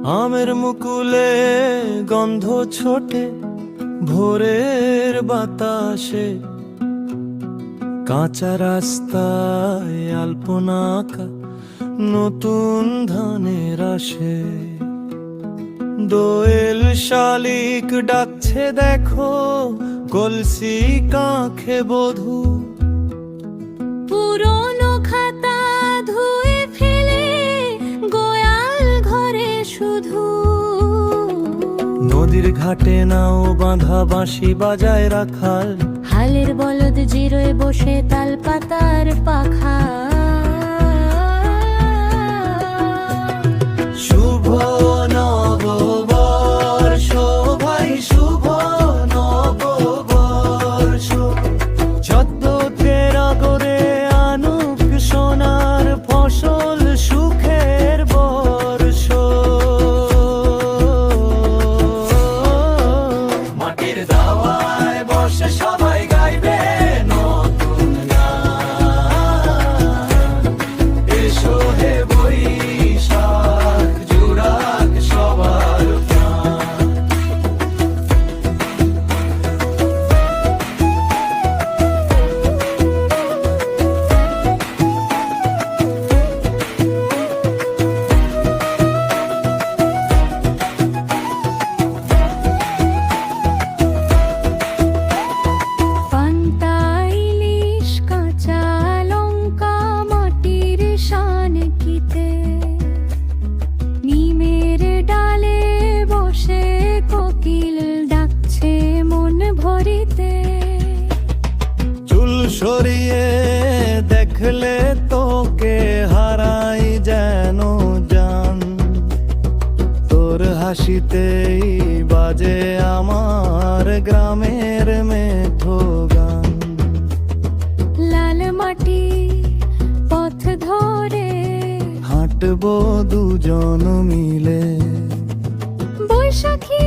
আমের মুকুলে গন্ধ ছোটে ভোরের বাতাসে, কাঁচা রাস্তায় আলপনা আঁকা নতুন ধানের আসে। দোয়েল শালিক ডাকছে দেখো, কলসি কাঁখে বধূ। পুরনো খাতা ধুয়ে ফেলে গোয়াল ঘরে শুধু। নদীর ঘাটে নাও বাঁধা বাঁশি বাজায় রাখাল, হালের বলদ জিরোয় বসে তাল পাতার পাখা। শুভ নববর্ষ ভাই, শুভ নববর্ষ। ছদ্ম তেরা করে আনুক সোনার ফসল, সুখের বর্ষ। মাটির দাওয়ায় বসে সবাই গাইবে নতুন গান। এসো হে বৈশাখ, জুড়াক সবার প্রাণ। পান্তা ইলিশ কাঁচা লঙ্কা মাটির শানকিতে, নিমের ডালে বসে কোকিল ডাকছে মন ভরিতে। চুল সরিয়ে দেখলে তোকে হারাই যেন জান, তোর হাসিতেই বাজে আমার গ্রামের মেঠো গান। লাল মাটি পথ ধরে হাঁটবো দুজন মিলে, বৈশাখী